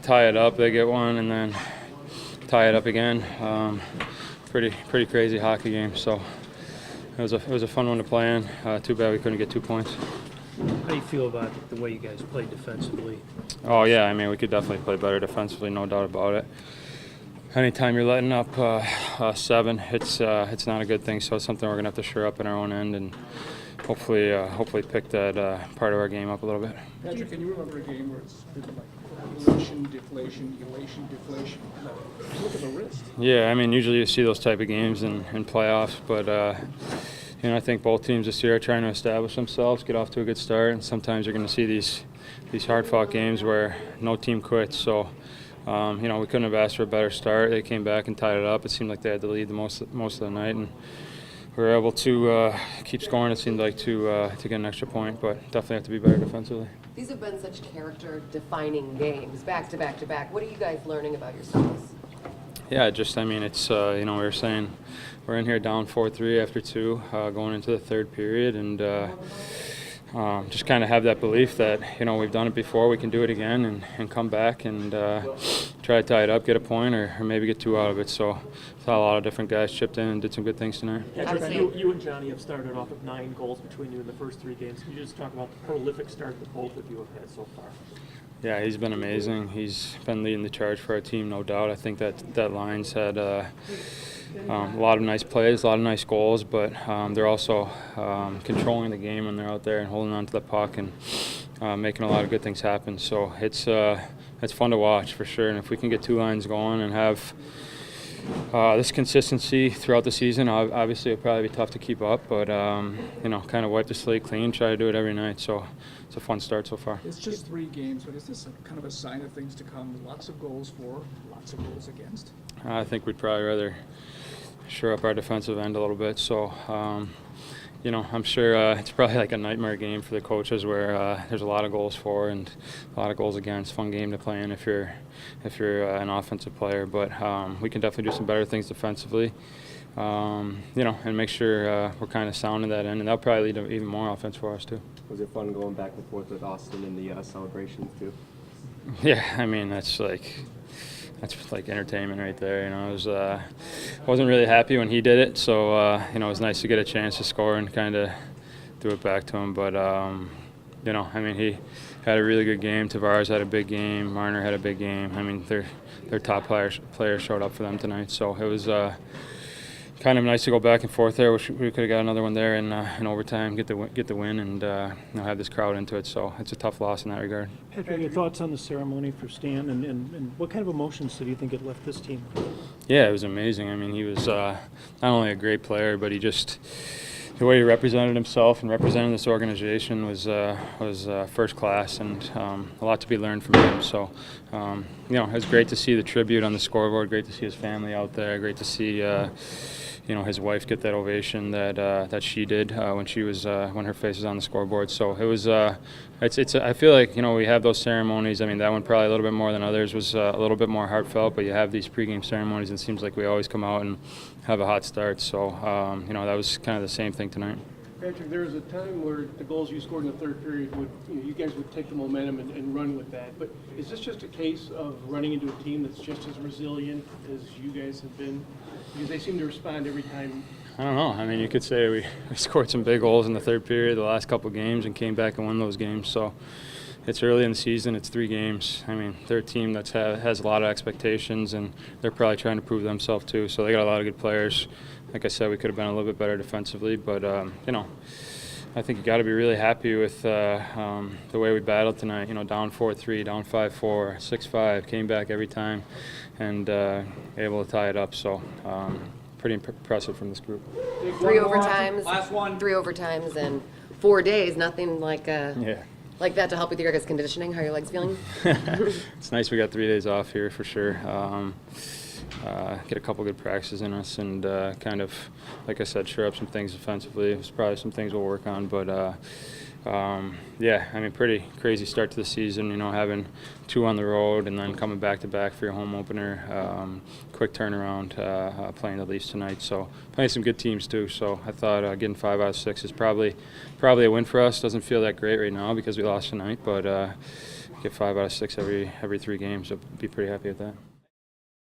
tie it up, they get one, and then tie it up again. Pretty crazy hockey game. So it was a fun one to play in. Too bad we couldn't get 2 points. How do you feel about the way you guys played defensively? Oh yeah, I mean we could definitely play better defensively, no doubt about it. Anytime you're letting up 7, it's not a good thing. So it's something we're gonna have to shore up in our own end and hopefully pick that part of our game up a little bit. Patrick, can you remember a game where it's been like elation, deflation? Look at the wrist. Yeah, I mean usually you see those type of games in playoffs, but I think both teams this year are trying to establish themselves, get off to a good start, and sometimes you're going to see these hard-fought games where no team quits. So, we couldn't have asked for a better start. They came back and tied it up. It seemed like they had the lead most of the night, and we were able to keep scoring. It seemed like to get an extra point, but definitely have to be better defensively. These have been such character-defining games, back to back to back. What are you guys learning about yourselves? Yeah, it's we were saying we're in here down 4-3 after 2, going into the third period, and just kind of have that belief that we've done it before, we can do it again, and come back and try to tie it up, get a point, or maybe get 2 out of it. So I thought a lot of different guys chipped in and did some good things tonight. Patrick, you and Johnny have started off with 9 goals between you in the first 3 games. Can you just talk about the prolific start that both of you have had so far? Yeah, he's been amazing. He's been leading the charge for our team, no doubt. I think that line's had a lot of nice plays, a lot of nice goals, but they're also controlling the game when they're out there and holding on to the puck and making a lot of good things happen. So it's fun to watch for sure. And if we can get 2 lines going and have this consistency throughout the season, obviously it'll probably be tough to keep up, but kind of wipe the slate clean, try to do it every night. So it's a fun start so far. It's just 3 games, but is this kind of a sign of things to come? Lots of goals for, lots of goals against? I think we'd probably rather shore up our defensive end a little bit. So, I'm sure it's probably like a nightmare game for the coaches where there's a lot of goals for and a lot of goals against. Fun game to play in if you're an offensive player. But we can definitely do some better things defensively, and make sure we're kind of sound in that end. And that'll probably lead to even more offense for us too. Was it fun going back and forth with Austin in the celebrations too? Yeah, I mean that's like entertainment right there. Wasn't really happy when he did it, so it was nice to get a chance to score and kind of do it back to him. But he had a really good game. Tavares had a big game. Marner had a big game. I mean, their top players showed up for them tonight, so it was kind of nice to go back and forth there. Wish we could have got another one there in overtime, get the win, and have this crowd into it. So it's a tough loss in that regard. Patrick, your thoughts on the ceremony for Stan, and what kind of emotions do you think it left this team? Yeah, it was amazing. I mean, he was not only a great player, but the way he represented himself and represented this organization was first class, and a lot to be learned from him. So, it was great to see the tribute on the scoreboard. Great to see his family out there. Great to see his wife get that ovation that she did when her face was on the scoreboard. So it was I feel like we have those ceremonies. I mean, that one probably a little bit more than others was a little bit more heartfelt, but you have these pregame ceremonies, and it seems like we always come out and have a hot start. So that was kind of the same thing tonight. Patrick, there was a time where the goals you scored in the third period you guys would take the momentum and run with that. But is this just a case of running into a team that's just as resilient as you guys have been? Because they seem to respond every time. I don't know. I mean, you could say we scored some big goals in the third period the last couple of games and came back and won those games. So it's early in the season. It's 3 games. I mean, they're a team that has a lot of expectations, and they're probably trying to prove themselves too. So they got a lot of good players. Like I said, we could have been a little bit better defensively, but I think you got to be really happy with the way we battled tonight. Down 4-3, down 5-4, 6-5, came back every time, and able to tie it up. So pretty impressive from this group. 3 overtimes. Last one. 3 overtimes in 4 days. Nothing like like that to help with your guys' conditioning. How are your legs feeling? It's nice we got 3 days off here for sure. Get a couple good practices in us, and kind of, like I said, shore up some things defensively. There's probably some things we'll work on, but pretty crazy start to the season. Having 2 on the road and then coming back to back for your home opener. Quick turnaround, playing the Leafs tonight. So playing some good teams too. So I thought getting 5 out of 6 is probably a win for us. Doesn't feel that great right now because we lost tonight, but get 5 out of 6 every 3 games. So be pretty happy with that.